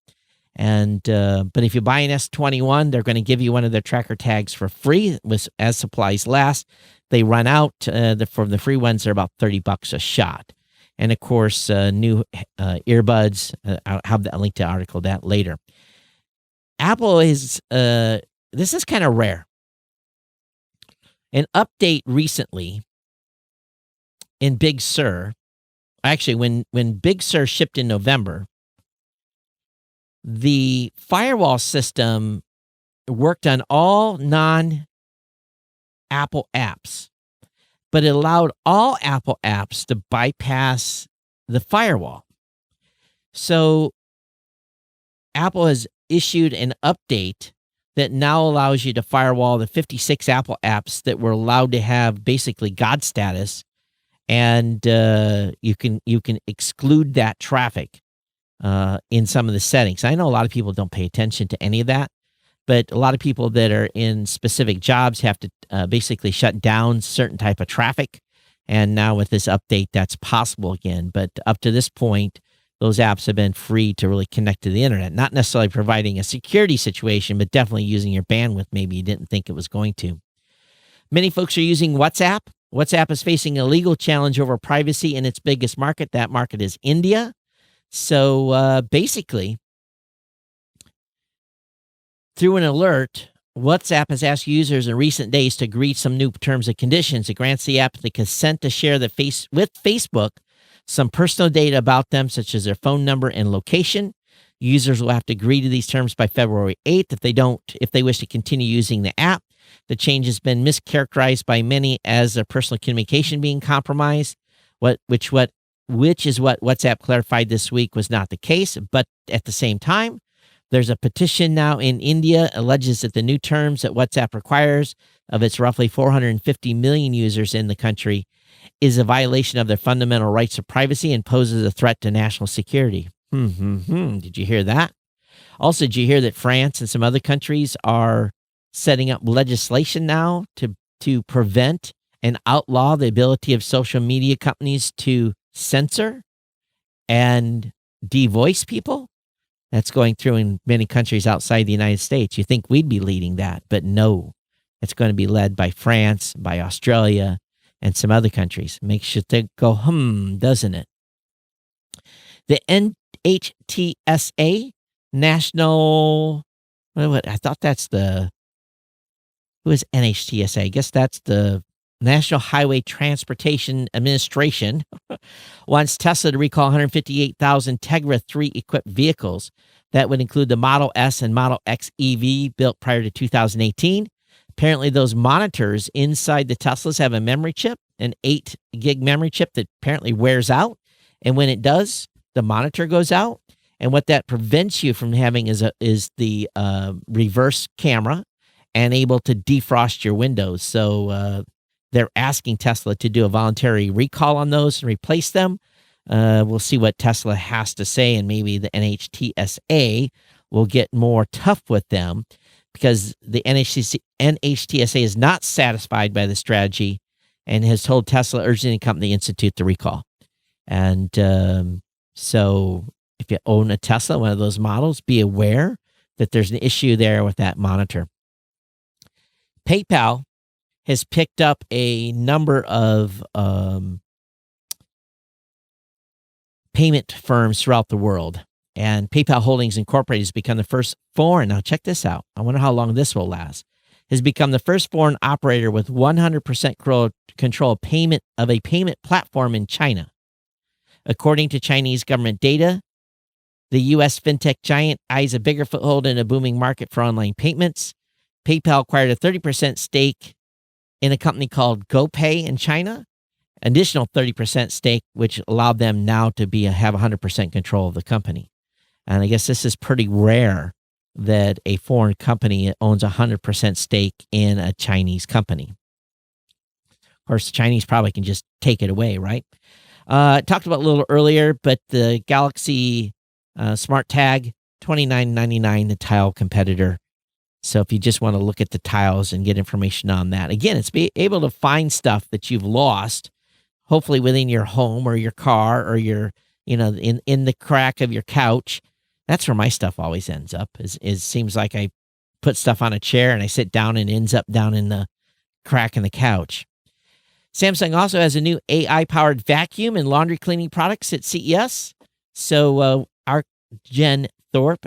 And but if you buy an S21, they're going to give you one of their tracker tags for free as supplies last. They run out. From the free ones, they're about $30 a shot. And of course, new earbuds. I'll have that link to the article that later. Apple is this is kind of rare. An update recently in Big Sur, actually when Big Sur shipped in November, the firewall system worked on all non-Apple apps, but it allowed all Apple apps to bypass the firewall. So Apple has issued an update that now allows you to firewall the 56 Apple apps that were allowed to have basically God status, and you can exclude that traffic in some of the settings. I know a lot of people don't pay attention to any of that, but a lot of people that are in specific jobs have to basically shut down certain type of traffic, and now with this update, that's possible again. But up to this point, those apps have been free to really connect to the internet, not necessarily providing a security situation, but definitely using your bandwidth maybe you didn't think it was going to. Many folks are using WhatsApp. WhatsApp is facing a legal challenge over privacy in its biggest market. That market is India. So basically, through an alert, WhatsApp has asked users in recent days to agree to some new terms and conditions. It grants the app the consent to share with Facebook some personal data about them, such as their phone number and location. Users will have to agree to these terms by February 8th. If they wish to continue using the app, the change has been mischaracterized by many as their personal communication being compromised, which is what WhatsApp clarified this week was not the case. But at the same time, there's a petition now in India alleges that the new terms that WhatsApp requires of its roughly 450 million users in the country is a violation of their fundamental rights of privacy and poses a threat to national security. Did you hear that? Also, did you hear that France and some other countries are setting up legislation now to prevent and outlaw the ability of social media companies to censor and devoice people? That's going through in many countries outside the United States. You think we'd be leading that, but no. It's going to be led by France, by Australia, and some other countries. Makes you think, go, doesn't it? The NHTSA, National, I thought that's who is NHTSA? I guess that's the National Highway Transportation Administration, wants Tesla to recall 158,000 Tegra 3 equipped vehicles. That would include the Model S and Model X EV built prior to 2018. Apparently, those monitors inside the Teslas have a memory chip, an 8 gig memory chip that apparently wears out. And when it does, the monitor goes out. And what that prevents you from having is the reverse camera and able to defrost your windows. So they're asking Tesla to do a voluntary recall on those and replace them. We'll see what Tesla has to say, and maybe the NHTSA will get more tough with them, because the NHTSA is not satisfied by the strategy and has told Tesla urging the company to institute the recall. And so if you own a Tesla, one of those models, be aware that there's an issue there with that monitor. PayPal has picked up a number of payment firms throughout the world. And PayPal Holdings Incorporated has become the first foreign, now check this out, I wonder how long this will last, has become the first foreign operator with 100% control of a payment platform in China. According to Chinese government data, the U.S. fintech giant eyes a bigger foothold in a booming market for online payments. PayPal acquired a 30% stake in a company called GoPay in China, additional 30% stake, which allowed them now to have 100% control of the company. And I guess this is pretty rare that a foreign company owns 100% stake in a Chinese company. Of course, the Chinese probably can just take it away, right? Talked about a little earlier, but the Galaxy Smart Tag, $29.99, the tile competitor. So if you just want to look at the tiles and get information on that, again, it's be able to find stuff that you've lost, hopefully within your home or your car or your, in the crack of your couch. That's where my stuff always ends up. Is seems like I put stuff on a chair and I sit down and it ends up down in the crack in the couch. Samsung also has a new AI-powered vacuum and laundry cleaning products at CES. So our Jen Thorpe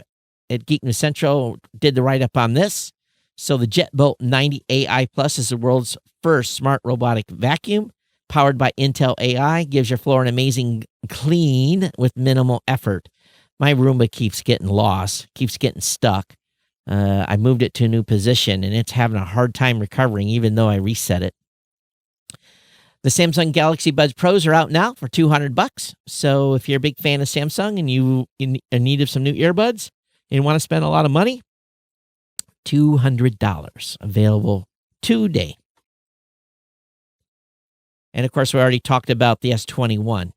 at Geek News Central did the write-up on this. So the JetBolt 90 AI Plus is the world's first smart robotic vacuum powered by Intel AI, gives your floor an amazing clean with minimal effort. My Roomba keeps getting lost, keeps getting stuck. I moved it to a new position, and it's having a hard time recovering, even though I reset it. The Samsung Galaxy Buds Pros are out now for $200. So if you're a big fan of Samsung and you in need of some new earbuds and want to spend a lot of money, $200 available today. And of course, we already talked about the S21.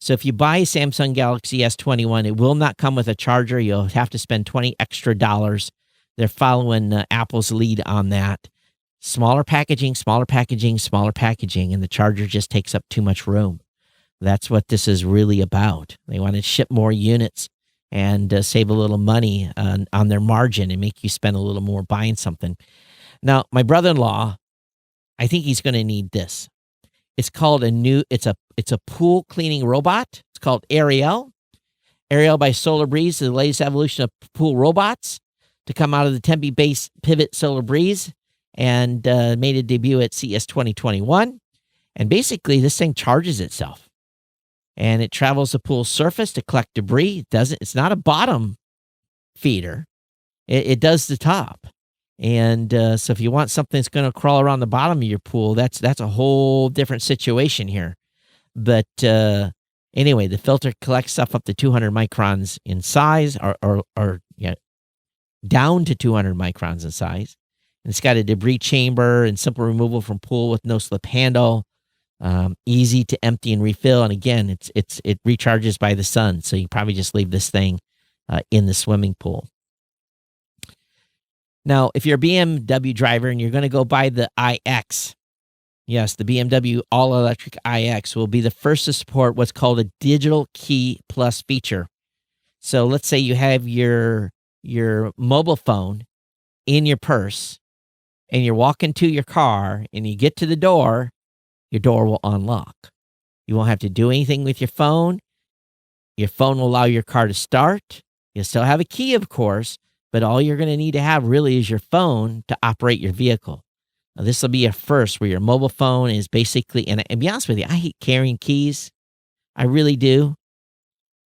So if you buy a Samsung Galaxy S21, it will not come with a charger. You'll have to spend $20 extra. They're following Apple's lead on that. Smaller packaging, and the charger just takes up too much room. That's what this is really about. They want to ship more units and save a little money on their margin and make you spend a little more buying something. Now, my brother-in-law, I think he's going to need this. It's called it's a pool cleaning robot. It's called Ariel. Ariel by Solar Breeze is the latest evolution of pool robots to come out of the Tempe-based Pivot Solar Breeze, and made a debut at CES 2021. And basically, this thing charges itself. and it travels the pool surface to collect debris. It's not a bottom feeder. It does the top. And so if you want something that's going to crawl around the bottom of your pool, that's a whole different situation here. But anyway, the filter collects stuff up to 200 microns in size, or down to 200 microns in size. And it's got a debris chamber and simple removal from pool with no slip handle. Easy to empty and refill. And again, it recharges by the sun. So you probably just leave this thing in the swimming pool. Now, if you're a BMW driver and you're going to go buy the iX, yes, the BMW all-electric iX will be the first to support what's called a Digital Key Plus feature. So let's say you have your mobile phone in your purse and you're walking to your car and you get to the door, your door will unlock. You won't have to do anything with your phone. Your phone will allow your car to start. You'll still have a key, of course, but all you're going to need to have really is your phone to operate your vehicle. Now, this will be a first where your mobile phone is basically, and to be honest with you, I hate carrying keys. I really do.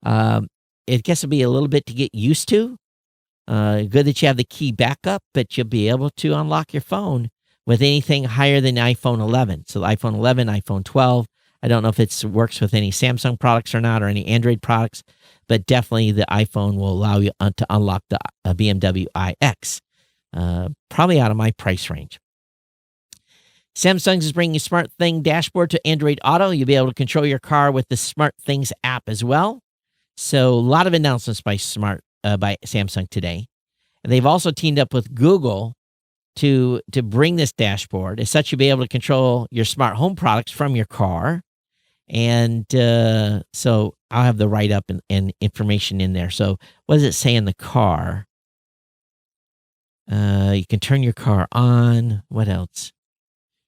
It gets to be a little bit to get used to. Good that you have the key backup, but you'll be able to unlock your phone with anything higher than iPhone 11. So the iPhone 11, iPhone 12. I don't know if it works with any Samsung products or not, or any Android products, but definitely the iPhone will allow you to unlock the BMW iX, probably out of my price range. Samsung is bringing SmartThing dashboard to Android Auto. You'll be able to control your car with the SmartThings app as well. So a lot of announcements by Samsung today. And they've also teamed up with Google to bring this dashboard. As such, you'll be able to control your smart home products from your car. And so I'll have the write-up and information in there. So what does it say in the car? You can turn your car on. What else?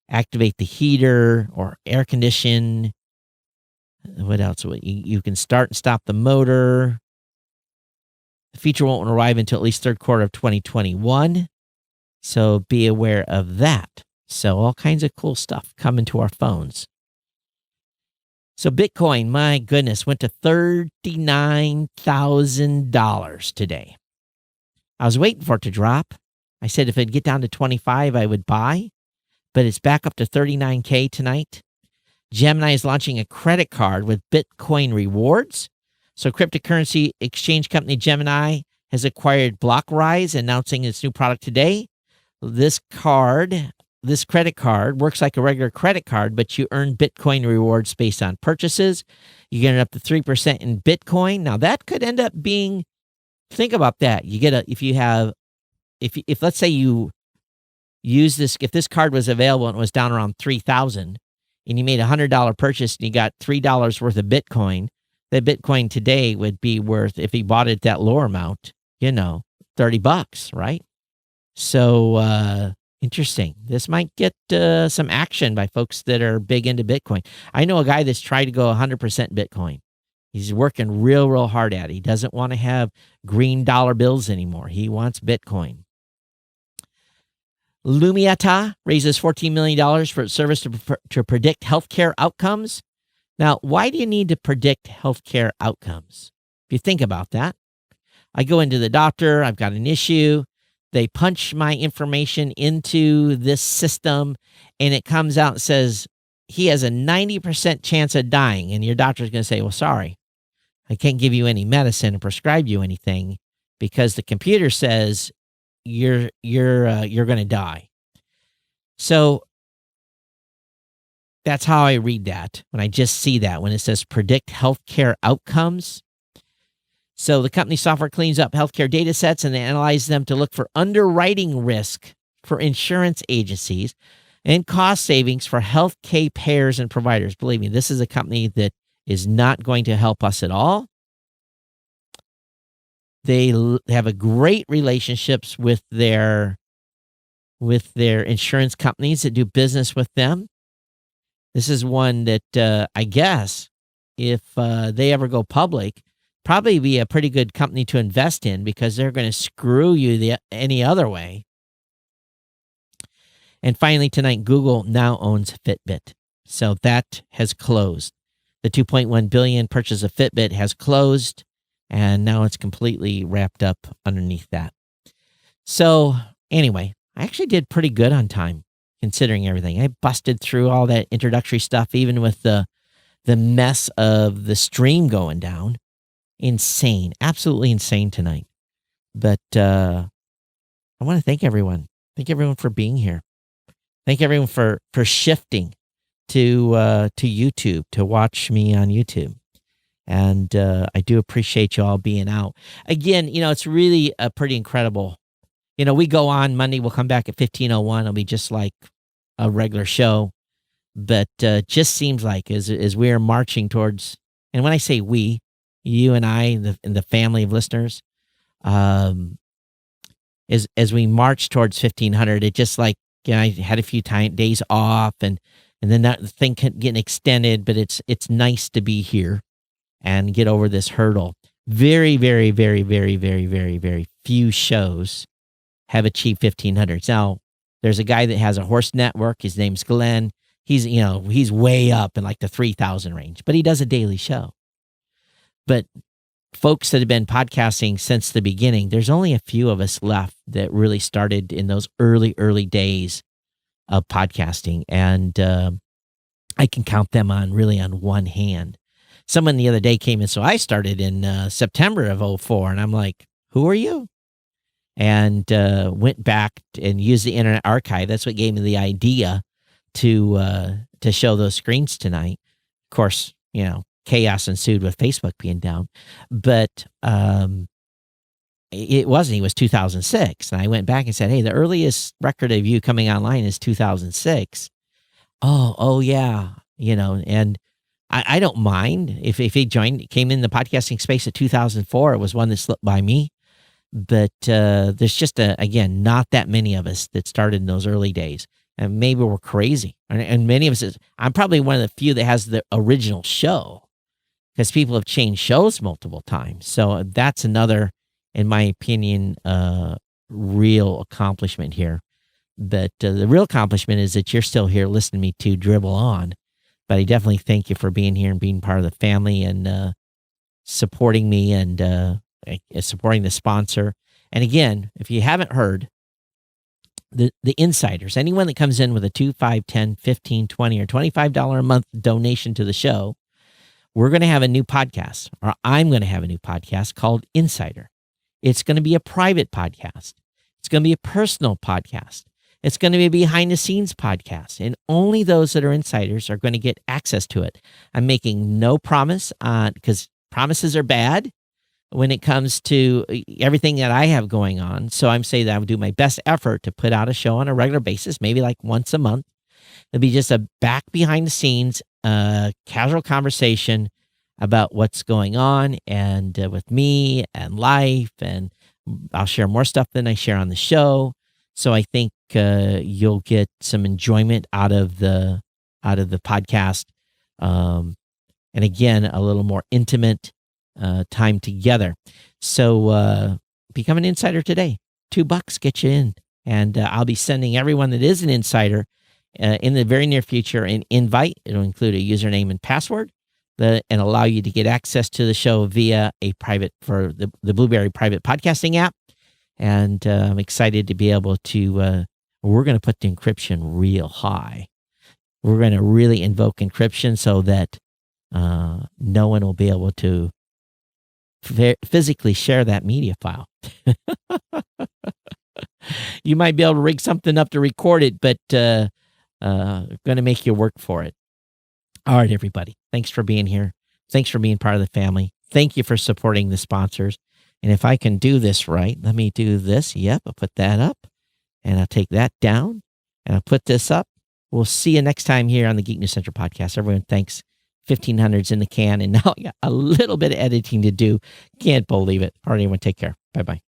Activate the heater or air condition. What else? You can start and stop the motor. The feature won't arrive until at least third quarter of 2021. So be aware of that. So all kinds of cool stuff coming to our phones. So Bitcoin, my goodness, went to $39,000 today. I was waiting for it to drop. I said if it'd get down to 25, I would buy. But it's back up to 39K tonight. Gemini is launching a credit card with Bitcoin rewards. So cryptocurrency exchange company Gemini has acquired Blockrise, announcing its new product today. This credit card works like a regular credit card, but you earn Bitcoin rewards based on purchases. You get up to 3% in Bitcoin. Now that could end up being, think about that. You get if let's say you use this, if this card was available and it was down around 3,000 and you made a $100 purchase and you got $3 worth of Bitcoin, that Bitcoin today would be worth, if he bought it at that lower amount, $30, right? So, interesting. This might get some action by folks that are big into Bitcoin. I know a guy that's tried to go 100% Bitcoin. He's working real, real hard at it. He doesn't want to have green dollar bills anymore. He wants Bitcoin. Lumiata raises $14 million for its service to predict healthcare outcomes. Now, why do you need to predict healthcare outcomes? If you think about that, I go into the doctor, I've got an issue. They punch my information into this system, and it comes out and says, he has a 90% chance of dying. And your doctor's going to say, well, sorry, I can't give you any medicine or prescribe you anything because the computer says you're going to die. So that's how I read that when I just see that, when it says predict healthcare outcomes. So the company software cleans up healthcare data sets and they analyze them to look for underwriting risk for insurance agencies and cost savings for healthcare payers and providers. Believe me, this is a company that is not going to help us at all. They have a great relationships with their insurance companies that do business with them. This is one that I guess if they ever go public, probably be a pretty good company to invest in because they're going to screw you any other way. And finally tonight, Google now owns Fitbit. So that has closed. The $2.1 billion purchase of Fitbit has closed, and now it's completely wrapped up underneath that. So anyway, I actually did pretty good on time considering everything. I busted through all that introductory stuff, even with the mess of the stream going down. Insane, absolutely insane tonight. But I want to thank everyone. Thank everyone for being here. Thank everyone for shifting to YouTube, to watch me on YouTube. And I do appreciate you all being out. Again, it's really pretty incredible. We go on Monday. We'll come back at 15:01. It'll be just like a regular show. But just seems like as we're marching towards, and when I say we, you and I, and the family of listeners, as we march towards 1500, it just like, I had a few days off, and then that thing getting extended, but it's nice to be here and get over this hurdle. Very, very, very, very, very, very, very few shows have achieved 1500s. Now, there's a guy that has a horse network. His name's Glenn. He's way up in like the 3,000 range, but he does a daily show. But folks that have been podcasting since the beginning, there's only a few of us left that really started in those early days of podcasting. And I can count them on one hand. Someone the other day came in, so I started in September of 2004, and I'm like, who are you? And went back and used the Internet Archive. That's what gave me the idea to show those screens tonight. Of course, chaos ensued with Facebook being down, but it wasn't. It was 2006, and I went back and said, "Hey, the earliest record of you coming online is 2006." Oh yeah, and I don't mind if he came in the podcasting space at 2004. It was one that slipped by me, but there's just again not that many of us that started in those early days. And maybe we're crazy. And many of us, I'm probably one of the few that has the original show, because people have changed shows multiple times. So that's another, in my opinion, real accomplishment here. But the real accomplishment is that you're still here listening to me to dribble on. But I definitely thank you for being here and being part of the family and supporting me and supporting the sponsor. And again, if you haven't heard, the insiders, anyone that comes in with a $2, $5, $10, $15, $20, or $25 a month donation to the show, we're going to have a new podcast, or I'm going to have a new podcast called Insider. It's going to be a private podcast. It's going to be a personal podcast. It's going to be a behind-the-scenes podcast, and only those that are insiders are going to get access to it. I'm making no promise because promises are bad when it comes to everything that I have going on. So I'm saying that I would do my best effort to put out a show on a regular basis, maybe like once a month. It'll be just a back behind the scenes, casual conversation about what's going on and with me and life. And I'll share more stuff than I share on the show. So I think you'll get some enjoyment out of the podcast. And again, a little more intimate time together. So become an insider today. $2 get you in. And I'll be sending everyone that is an insider in the very near future an invite. It'll include a username and password and allow you to get access to the show via a private, for the Blueberry private podcasting app. And I'm excited to be able to, we're going to put the encryption real high. We're going to really invoke encryption so that no one will be able to physically share that media file. You might be able to rig something up to record it, but going to make you work for it. All right, everybody. Thanks for being here. Thanks for being part of the family. Thank you for supporting the sponsors. And if I can do this right, let me do this. Yep, I'll put that up, and I'll take that down, and I'll put this up. We'll see you next time here on the Geek News Central podcast. Everyone, thanks. 1500's in the can, and now I got a little bit of editing to do. Can't believe it. All right, everyone, take care. Bye-bye.